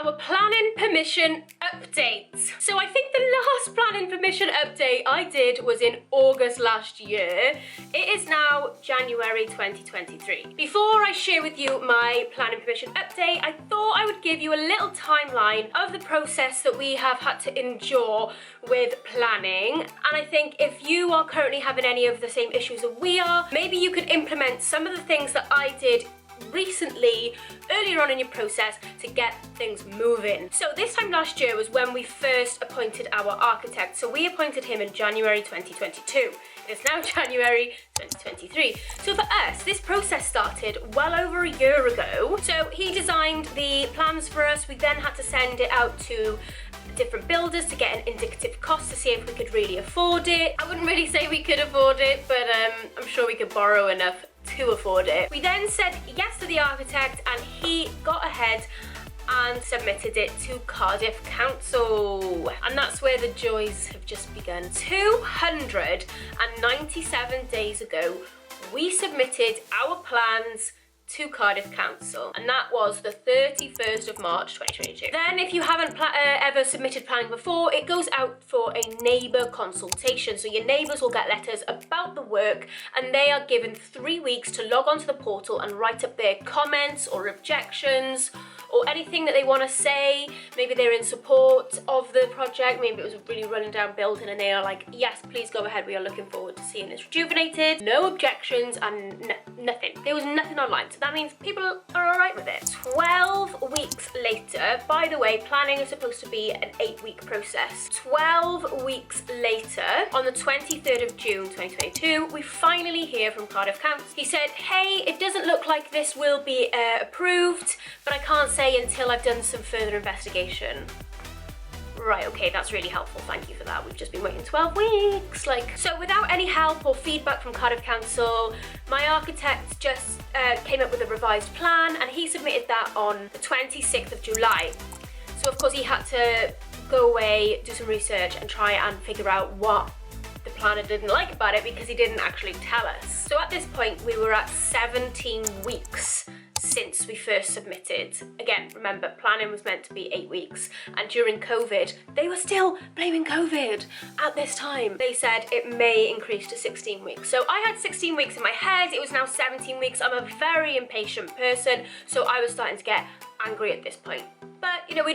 our planning permission update. So I think the last planning permission update I did was in August last year. It is now January 2023. Before I share with you my planning permission update, I thought I would give you a little timeline of the process that we have had to endure with planning. And I think if you are currently having any of the same issues that we are, maybe you could implement some of the things that I did recently, earlier on in your process, to get things moving. So this time last year was when we first appointed our architect. So we appointed him in January 2022. It's now January 2023. So for us, this process started well over a year ago. So he designed the plans for us. We then had to send it out to different builders to get an indicative cost to see if we could really afford it. I wouldn't really say we could afford it, but I'm sure we could borrow enough to afford it. We then said yes to the architect and he got ahead and submitted it to Cardiff Council. And that's where the joys have just begun. 297 days ago, we submitted our plans to Cardiff Council, and that was the 31st of March 2022. Then if you haven't ever submitted planning before, it goes out for a neighbour consultation. So your neighbours will get letters about the work and they are given 3 weeks to log onto the portal and write up their comments or objections or anything that they want to say. Maybe they're in support of the project, maybe it was a really running down building and they are like, yes, please go ahead, we are looking forward to seeing this rejuvenated. No objections and nothing. There was nothing online, so that means people are alright with it. 12 weeks later, by the way, planning is supposed to be an 8-week process. 12 weeks later, on the 23rd of June 2022, we finally hear from Cardiff Campus. He said, hey, it doesn't look like this will be approved, but I can't say until I've done some further investigation. Right, okay, that's really helpful, thank you for that. We've just been waiting 12 weeks. So without any help or feedback from Cardiff Council, my architect just came up with a revised plan and he submitted that on the 26th of July. So of course he had to go away, do some research and try and figure out what the planner didn't like about it because he didn't actually tell us. So at this point we were at 17 weeks since we first submitted. Again, remember, planning was meant to be 8 weeks, and during COVID, they were still blaming COVID at this time. They said it may increase to 16 weeks. So I had 16 weeks in my head, it was now 17 weeks. I'm a very impatient person, so I was starting to get angry at this point. But, you know,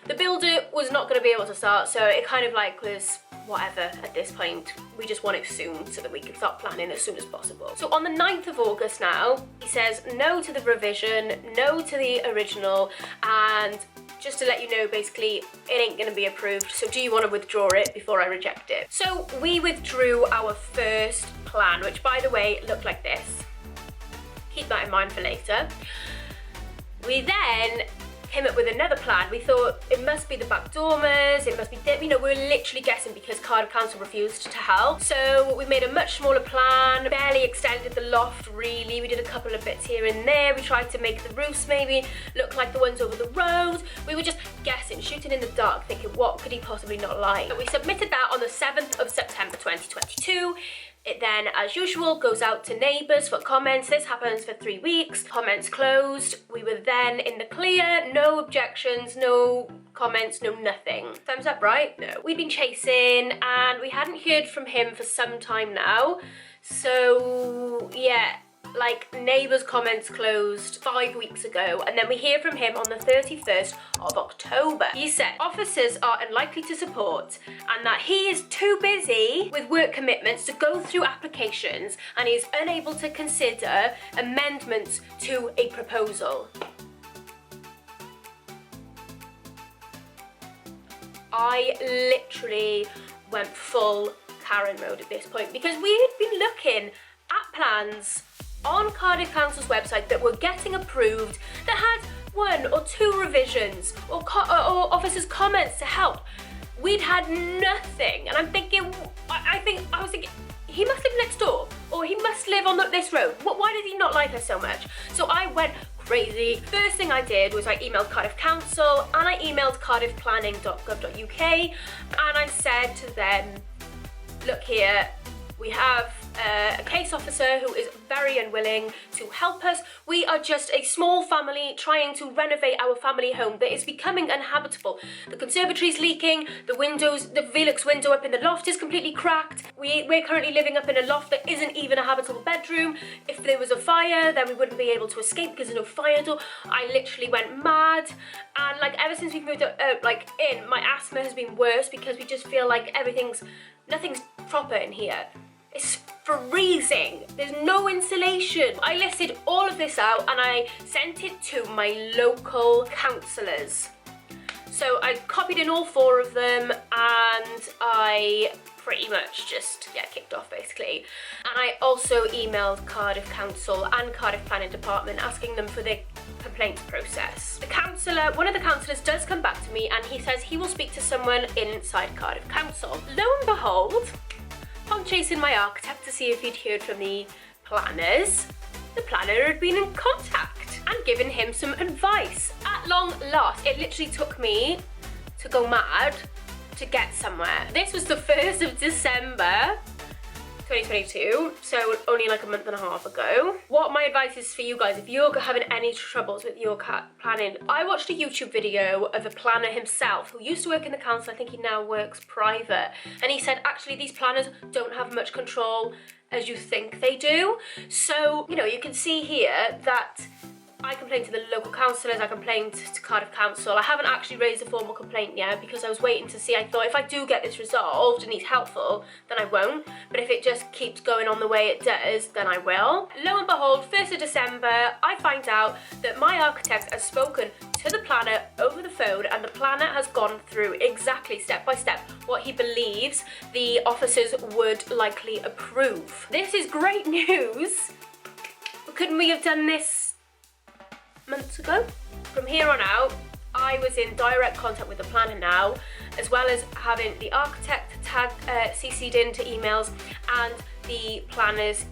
the builder was not going to be able to start, so it kind of like was whatever at this point. We just want it soon so that we can start planning as soon as possible. So on the 9th of August now, he says no to the revision, no to the original, and just to let you know, basically, it ain't gonna be approved, so do you want to withdraw it before I reject it? So we withdrew our first plan, which by the way, looked like this. Keep that in mind for later. We then came up with another plan. We thought it must be the back dormers, it must be, you know, we were literally guessing because Cardiff Council refused to help. So we made a much smaller plan, barely extended the loft really. We did a couple of bits here and there. We tried to make the roofs maybe look like the ones over the road. We were just guessing, shooting in the dark, thinking what could he possibly not like. But we submitted that on the 7th of September 2022. It then, as usual, goes out to neighbours for comments. This happens for 3 weeks. Comments closed. We were then in the clear. No objections, no comments, no nothing. Thumbs up, right? No. We'd been chasing and we hadn't heard from him for some time now. So, yeah. Like, neighbours' comments closed 5 weeks ago, and then we hear from him on the 31st of October. He said officers are unlikely to support and that he is too busy with work commitments to go through applications and he is unable to consider amendments to a proposal. I literally went full Karen mode at this point because we had been looking at plans on Cardiff Council's website that were getting approved that had 1 or 2 revisions or officers' comments to help. We'd had nothing, and I'm thinking, I was thinking, he must live next door, or he must live on this road. Why did he not like us so much? So I went crazy. First thing I did was I emailed Cardiff Council and I emailed cardiffplanning.gov.uk and I said to them, look here, we have a case officer who is very unwilling to help us. We are just a small family trying to renovate our family home that is becoming uninhabitable. The conservatory's leaking, the windows, the Velux window up in the loft is completely cracked. We're currently living up in a loft that isn't even a habitable bedroom. If there was a fire, then we wouldn't be able to escape because there's no fire door. I literally went mad, and like ever since we've moved in, my asthma has been worse because we just feel like nothing's proper in here. It's freezing. There's no insulation. I listed all of this out and I sent it to my local councillors. So I copied in all 4 of them and I pretty much just get kicked off basically. And I also emailed Cardiff Council and Cardiff Planning Department asking them for their complaints process. One of the councillors does come back to me and he says he will speak to someone inside Cardiff Council. Lo and behold, I'm chasing my architect to see if he'd heard from the planners. The planner had been in contact and given him some advice. At long last, it literally took me to go mad to get somewhere. This was the 1st of December 2022, so only like a month and a half ago. What my advice is for you guys, if you're having any troubles with your planning, I watched a YouTube video of a planner himself who used to work in the council. I think he now works private, and he said actually these planners don't have much control as you think they do. So, you know, you can see here that I complained to the local councillors, I complained to Cardiff Council. I haven't actually raised a formal complaint yet because I was waiting to see. I thought if I do get this resolved and he's helpful, then I won't. But if it just keeps going on the way it does, then I will. Lo and behold, 1st of December, I find out that my architect has spoken to the planner over the phone and the planner has gone through exactly step by step what he believes the officers would likely approve. This is great news. Couldn't we have done this months ago? From here on out, I was in direct contact with the planner now, as well as having the architect CC'd into emails and the planner's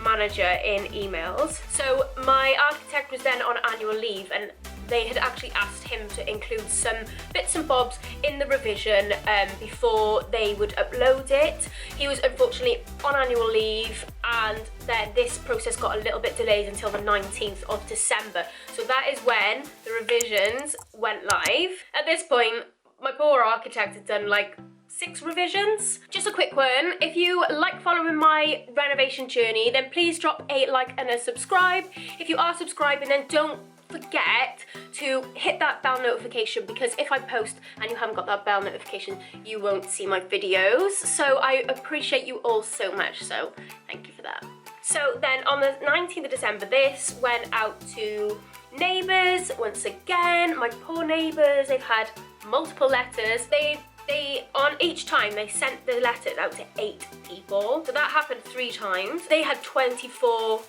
manager in emails. So my architect was then on annual leave and they had actually asked him to include some bits and bobs in the revision before they would upload it. He was unfortunately on annual leave and then this process got a little bit delayed until the 19th of December. So that is when the revisions went live. At this point, my poor architect had done like 6 revisions. Just a quick one, if you like following my renovation journey, then please drop a like and a subscribe. If you are subscribing, then don't forget to hit that bell notification, because if I post and you haven't got that bell notification, you won't see my videos. So I appreciate you all so much, so thank you for that. So then on the 19th of December, this went out to neighbours once again. My poor neighbours, they've had multiple letters. They on each time they sent the letters out to 8 people. So that happened 3 times. They had 24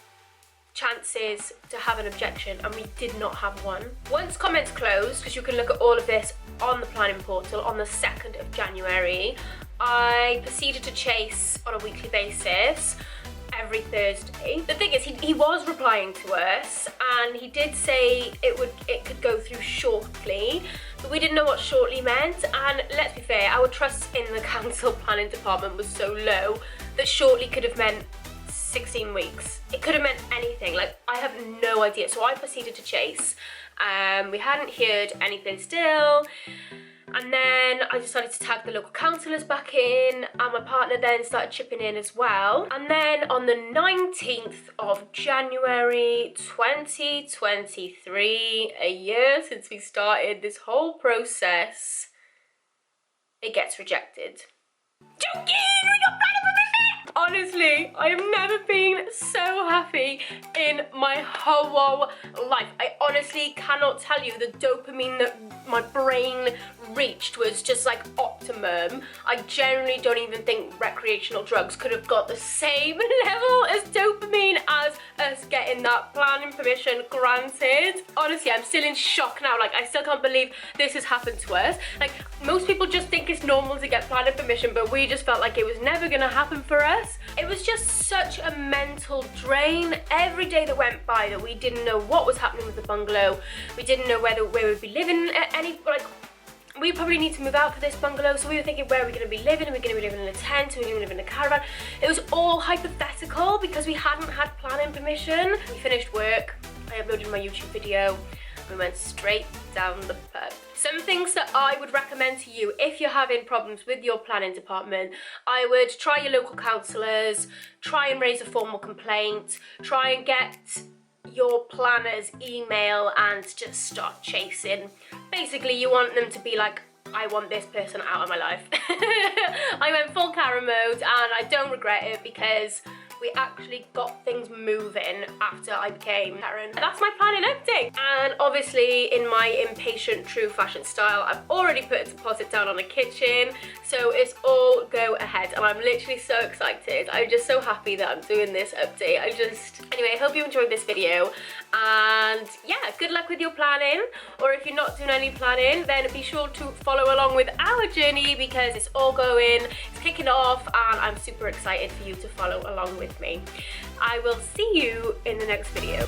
chances to have an objection and we did not have one. Once comments closed, because you can look at all of this on the planning portal, on the 2nd of January, I proceeded to chase on a weekly basis every Thursday. The thing is, he was replying to us and he did say it could go through shortly, but we didn't know what shortly meant. And let's be fair, our trust in the council planning department was so low that shortly could have meant 16 weeks. It could have meant anything. Like, I have no idea. So I proceeded to chase. We hadn't heard anything still. And then I decided to tag the local councillors back in, and my partner then started chipping in as well. And then on the 19th of January 2023, a year since we started this whole process, it gets rejected. Joking! We got planning permission! Honestly, I have never been so happy in my whole life. I honestly cannot tell you the dopamine that my brain reached was just like optimum. I generally don't even think recreational drugs could have got the same level as dopamine as us getting that planning permission granted. Honestly, I'm still in shock now. Like, I still can't believe this has happened to us. Like, most people just think it's normal to get planning permission, but we just felt like it was never gonna happen for us. It was just such a mental drain. Every day that went by that we didn't know what was happening with the bungalow. We didn't know where we'd be living at any, like, we probably need to move out for this bungalow, so we were thinking, where are we going to be living? Are we going to be living in a tent? Are we going to be living in a caravan? It was all hypothetical because we hadn't had planning permission. We finished work, I uploaded my YouTube video, we went straight down the pub. Some things that I would recommend to you if you're having problems with your planning department, I would try your local councillors, try and raise a formal complaint, try and get your planner's email and just start chasing. Basically, you want them to be like, I want this person out of my life. I went full Karen mode and I don't regret it because we actually got things moving after I became Karen. That's my planning update. And obviously, in my impatient true fashion style, I've already put a deposit down on a kitchen, so it's all go ahead. And I'm literally so excited. I'm just so happy that I'm doing this update. Anyway, I hope you enjoyed this video. And yeah, good luck with your planning. Or if you're not doing any planning, then be sure to follow along with our journey because it's all going, it's kicking off, and I'm super excited for you to follow along with me. I will see you in the next video.